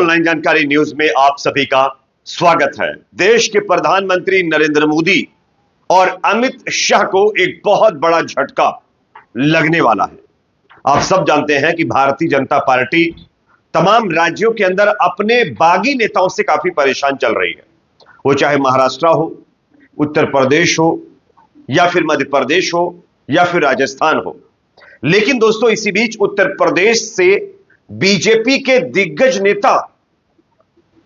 Online जानकारी news में आप सभी का स्वागत है। देश के प्रधानमंत्री नरेंद्र मोदी और अमित शाह को एक बहुत बड़ा झटका लगने वाला है। आप सब जानते हैं कि भारतीय जनता पार्टी तमाम राज्यों के अंदर अपने बागी नेताओं से काफी परेशान चल रही है। वो चाहे महाराष्ट्र हो, उत्तर प्रदेश हो, या फिर मध्य प्रदेश हो, या फिर राजस्थान हो। लेकिन दोस्तों, इसी बीच उत्तर प्रदेश से बीजेपी के दिग्गज नेता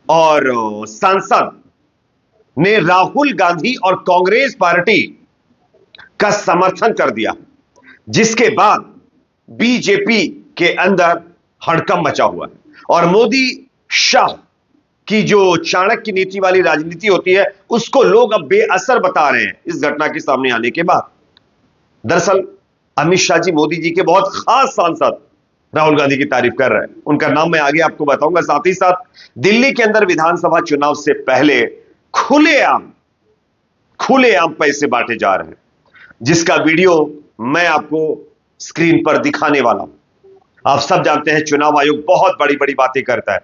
और सांसद ने राहुल गांधी और कांग्रेस पार्टी का समर्थन कर दिया, जिसके बाद बीजेपी के अंदर हड़कंप मचा हुआ है और मोदी शाह की जो चाणक्य नीति वाली राजनीति होती है उसको लोग अब बेअसर बता रहे हैं इस घटना के सामने आने के बाद। दरअसल अमित शाह जी मोदी जी के बहुत खास सांसद राहुल गांधी की तारीफ कर रहे हैं। उनका नाम मैं आगे आपको बताऊंगा। साथ ही साथ दिल्ली के अंदर विधानसभा चुनाव से पहले खुलेआम पैसे बांटे जा रहे हैं, जिसका वीडियो मैं आपको स्क्रीन पर दिखाने वाला हूं। आप सब जानते हैं चुनाव आयोग बहुत बड़ी बड़ी बातें करता है,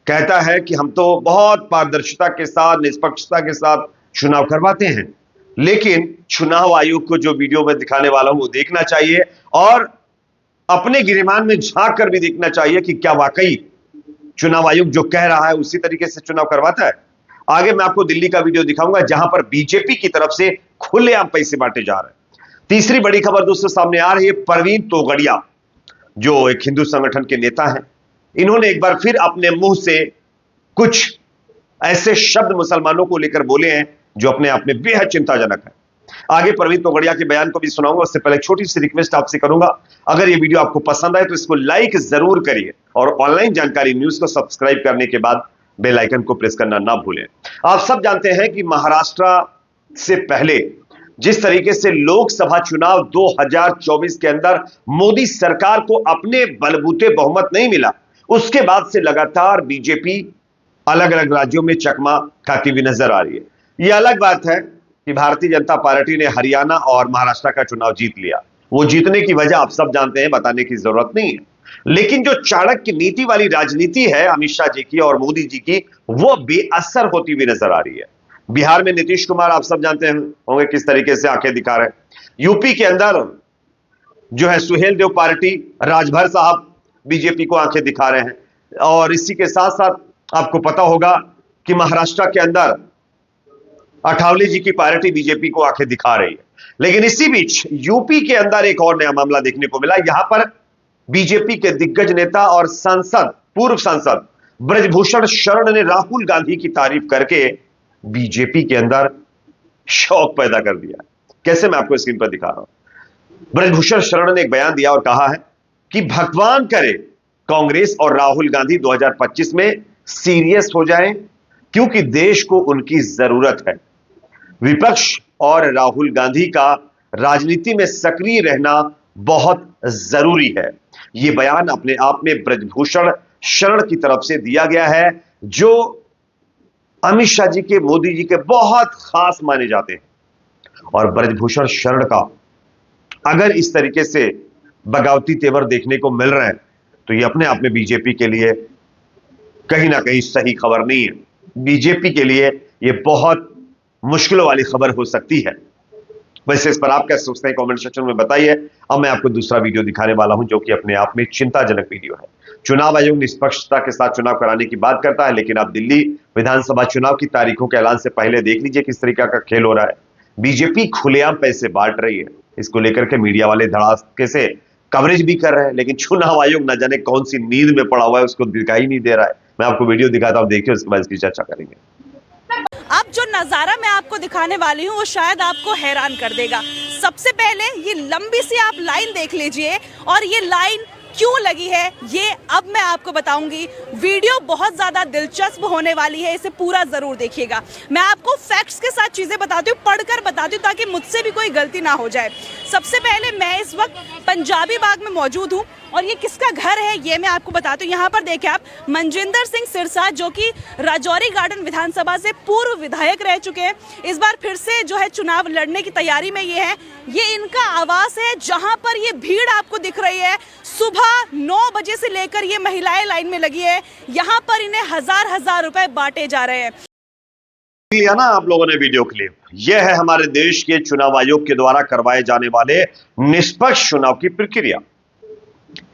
कहता है कि हम तो बहुत पारदर्शिता के साथ, निष्पक्षता के साथ चुनाव करवाते हैं, लेकिन चुनाव आयोग को जो वीडियो मैं दिखाने वाला हूं वो देखना चाहिए और अपने गिरेबान में झांक कर भी देखना चाहिए कि क्या वाकई चुनाव आयोग जो कह रहा है उसी तरीके से चुनाव करवाता है। आगे मैं आपको दिल्ली का वीडियो दिखाऊंगा जहां पर बीजेपी की तरफ से खुलेआम पैसे बांटे जा रहे हैं। तीसरी बड़ी खबर दोस्तों सामने आ रही है। प्रवीण तोगड़िया जो एक हिंदू संगठन के नेता हैं, इन्होंने एक बार फिर अपने मुंह से कुछ ऐसे शब्द मुसलमानों को लेकर बोले हैं जो अपने आप में बेहद चिंताजनक है। आगे प्रवीण तोगड़िया के बयान को भी सुनाऊंगा। उससे पहले छोटी सी रिक्वेस्ट आपसे करूंगा, अगर ये वीडियो आपको पसंद आए तो इसको लाइक जरूर करिए और ऑनलाइन जानकारी न्यूज को सब्सक्राइब करने के बाद बेल आइकन को प्रेस करना ना भूलें। आप सब जानते हैं कि महाराष्ट्र से पहले जिस तरीके से लोकसभा चुनाव 2024 के अंदर मोदी सरकार को अपने बलबूते बहुमत नहीं मिला, उसके बाद से लगातार बीजेपी अलग अलग राज्यों में चकमा खाती हुई नजर आ रही है। यह अलग बात है कि भारतीय जनता पार्टी ने हरियाणा और महाराष्ट्र का चुनाव जीत लिया। वो जीतने की वजह आप सब जानते हैं, बताने की जरूरत नहीं है। लेकिन जो चाणक्य नीति वाली राजनीति है अमित शाह जी की और मोदी जी की, वो बेअसर होती हुई नजर आ रही है। बिहार में नीतीश कुमार आप सब जानते होंगे किस तरीके से आंखें दिखा रहे हैं। यूपी के अंदर जो है सुहेल देव पार्टी, राजभर साहब बीजेपी को आंखें दिखा रहे हैं। और इसी के साथ साथ आपको पता होगा कि महाराष्ट्र के अंदर अठावले जी की पार्टी बीजेपी को आंखें दिखा रही है। लेकिन इसी बीच यूपी के अंदर एक और नया मामला देखने को मिला। यहां पर बीजेपी के दिग्गज नेता और सांसद, पूर्व सांसद ब्रजभूषण शरण ने राहुल गांधी की तारीफ करके बीजेपी के अंदर शौक पैदा कर दिया। कैसे, मैं आपको स्क्रीन पर दिखा रहा हूं। ब्रजभूषण शरण ने एक बयान दिया और कहा है कि भगवान करे कांग्रेस और राहुल गांधी 2025 में सीरियस हो जाएं, क्योंकि देश को उनकी जरूरत है। विपक्ष और राहुल गांधी का राजनीति में सक्रिय रहना बहुत जरूरी है। यह बयान अपने आप में ब्रजभूषण शरण की तरफ से दिया गया है, जो अमित शाह जी के, मोदी जी के बहुत खास माने जाते हैं। और ब्रजभूषण शरण का अगर इस तरीके से बगावती तेवर देखने को मिल रहे हैं तो यह अपने आप में बीजेपी के लिए कहीं ना कहीं सही खबर नहीं है। बीजेपी के लिए यह बहुत मुश्किलों वाली खबर हो सकती है। वैसे इस पर आप क्या सोचते हैं कमेंट सेक्शन में बताइए। अब मैं आपको दूसरा वीडियो दिखाने वाला हूं जो कि अपने आप में चिंताजनक वीडियो है। चुनाव आयोग निष्पक्षता के साथ चुनाव कराने की बात करता है, लेकिन आप दिल्ली विधानसभा चुनाव की तारीखों के ऐलान से पहले देख लीजिए किस तरीके का खेल हो रहा है। बीजेपी खुलेआम पैसे बांट रही है। इसको लेकर के मीडिया वाले धड़ाके से कवरेज भी कर रहे हैं, लेकिन चुनाव आयोग न जाने कौन सी नींद में पड़ा हुआ है, उसको दिखाई नहीं दे रहा है। मैं आपको वीडियो दिखाता हूं, देखिए, उसके बाद इसकी चर्चा करेंगे। अब जो नज़ारा मैं आपको दिखाने वाली हूँ वो शायद आपको हैरान कर देगा। सबसे पहले ये लंबी सी आप लाइन देख लीजिए, और ये लाइन क्यों लगी है ये अब मैं आपको बताऊंगी। वीडियो बहुत ज़्यादा दिलचस्प होने वाली है, इसे पूरा ज़रूर देखिएगा। मैं आपको फैक्ट्स के साथ चीज़ें बताती हूँ, पढ़कर बताती हूँ, ताकि मुझसे भी कोई गलती ना हो जाए। सबसे पहले मैं इस वक्त पंजाबी बाग में मौजूद हूँ और ये किसका घर है ये मैं आपको बताती हूँ। यहाँ पर देखिए आप, मनजिंदर सिंह सिरसा जो कि राजौरी गार्डन विधानसभा से पूर्व विधायक रह चुके हैं, इस बार फिर से जो है चुनाव लड़ने की तैयारी में ये है। ये इनका आवास है जहाँ पर ये भीड़ आपको दिख रही है। सुबह सुबह 9 बजे से लेकर ये महिलाएं लाइन में लगी है। यहाँ पर इन्हें हजार रुपए बांटे जा रहे हैं। लिया ना आप लोगों ने वीडियो क्लिप, यह है हमारे देश के चुनाव आयोग के द्वारा करवाए जाने वाले निष्पक्ष चुनाव की प्रक्रिया।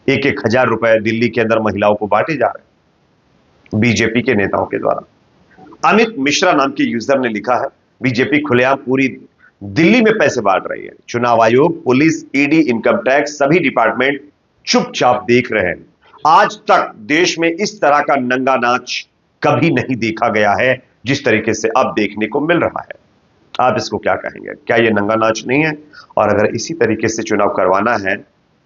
1,000 रुपए दिल्ली के अंदर महिलाओं को बांटे जा रहे हैं बीजेपी के नेताओं के द्वारा। अमित मिश्रा नाम के यूजर ने लिखा है, बीजेपी खुलेआम पूरी दिल्ली में पैसे बांट रही है। चुनाव आयोग, पुलिस, ईडी, इनकम टैक्स सभी डिपार्टमेंट चुपचाप देख रहे हैं। आज तक देश में इस तरह का नंगा नाच कभी नहीं देखा गया है जिस तरीके से अब देखने को मिल रहा है। आप इसको क्या कहेंगे? क्या यह नंगा नाच नहीं है? और अगर इसी तरीके से चुनाव करवाना है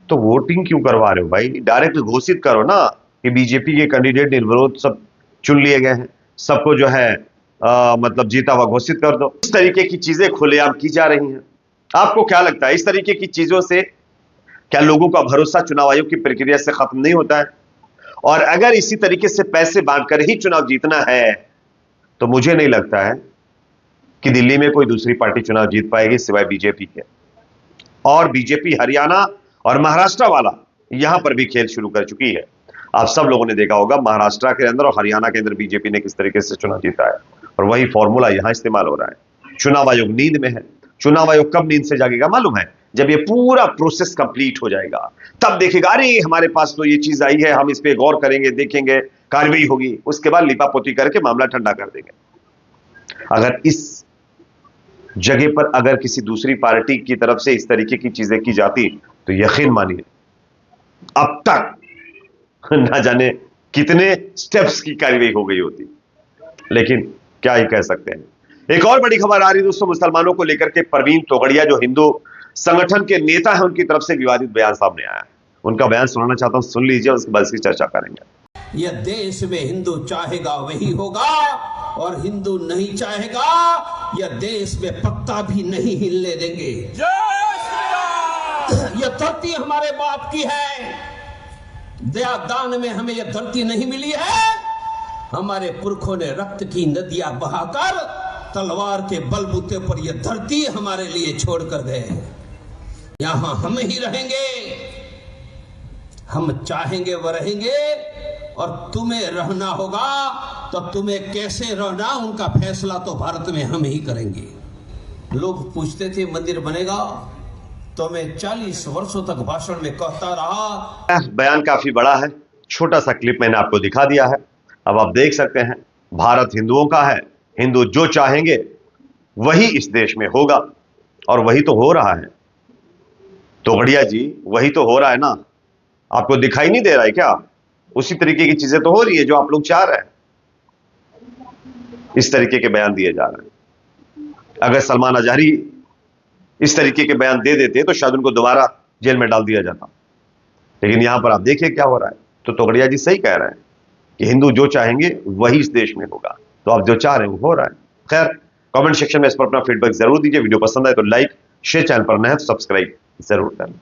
तो वोटिंग क्यों करवा रहे हो भाई? डायरेक्ट घोषित करो ना कि बीजेपी के कैंडिडेट निर्विरोध सब चुन लिए गए हैं, सबको जो है मतलब जीता हुआ घोषित कर दो। इस तरीके की चीजें खुलेआम की जा रही हैं। आपको क्या लगता है, इस तरीके की चीजों से क्या लोगों का भरोसा चुनाव आयोग की प्रक्रिया से खत्म नहीं होता है? और अगर इसी तरीके से पैसे बांटकर ही चुनाव जीतना है तो मुझे नहीं लगता है कि दिल्ली में कोई दूसरी पार्टी चुनाव जीत पाएगी सिवाय बीजेपी के। और बीजेपी हरियाणा और महाराष्ट्र वाला यहां पर भी खेल शुरू कर चुकी है। आप सब लोगों ने देखा होगा महाराष्ट्र के अंदर और हरियाणा के अंदर बीजेपी ने किस तरीके से चुनाव जीता है, और वही फॉर्मूला यहां इस्तेमाल हो रहा है। चुनाव आयोग नींद में है। चुनाव आयोग कब नींद से जागेगा मालूम है? जब ये पूरा प्रोसेस कंप्लीट हो जाएगा, तब देखेगा अरे हमारे पास तो ये चीज आई है, हम इस पे गौर करेंगे, देखेंगे, कार्रवाई होगी, उसके बाद लिपापोती करके मामला ठंडा कर देंगे। अगर इस जगह पर अगर किसी दूसरी पार्टी की तरफ से इस तरीके की चीजें की जाती तो यकीन मानिए अब तक ना जाने कितने स्टेप्स की कार्रवाई हो गई होती। लेकिन क्या ही कह सकते हैं। एक और बड़ी खबर आ रही है दोस्तों, मुसलमानों को लेकर के परवीन तोगड़िया जो हिंदू संगठन के नेता है, उनकी तरफ से विवादित बयान सामने आया है। उनका बयान सुनाना चाहता हूं, सुन लीजिए, उसके बाद इसकी चर्चा करेंगे। यह देश में हिंदू चाहेगा वही होगा, और हिंदू नहीं चाहेगा यह देश में पत्ता भी नहीं हिलने देंगे। यह धरती हमारे बाप की है। दया दान में हमें यह धरती नहीं मिली है। हमारे पुरखों ने रक्त की नदियां बहाकर तलवार के बलबूते पर यह धरती हमारे लिए छोड़कर गए। यहां हम ही रहेंगे, हम चाहेंगे वह रहेंगे, और तुम्हें रहना होगा तो तुम्हें कैसे रहना उनका फैसला तो भारत में हम ही करेंगे। लोग पूछते थे मंदिर बनेगा, तो मैं 40 वर्षों तक भाषण में कहता रहा। बयान काफी बड़ा है, छोटा सा क्लिप मैंने आपको दिखा दिया है। अब आप देख सकते हैं भारत हिंदुओं का है, हिंदू जो चाहेंगे वही इस देश में होगा, और वही तो हो रहा है। तोगड़िया जी, वही तो हो रहा है ना? आपको दिखाई नहीं दे रहा है क्या? उसी तरीके की चीजें तो हो रही है जो आप लोग चाह रहे हैं। इस तरीके के बयान दिए जा रहे हैं। अगर सलमान अजहरी इस तरीके के बयान दे देते तो शायद उनको दोबारा जेल में डाल दिया जाता। लेकिन यहां पर आप देखिए क्या हो रहा है। तो तोगड़िया जी सही कह रहे हैं कि हिंदू जो चाहेंगे वही इस देश में होगा। तो आप जो चाह रहे हैं वो हो रहा है। खैर, कमेंट सेक्शन में इस पर अपना फीडबैक जरूर दीजिए। वीडियो पसंद आए तो लाइक, शेयर, चैनल पर नए हैं तो सब्सक्राइब जरूर करें।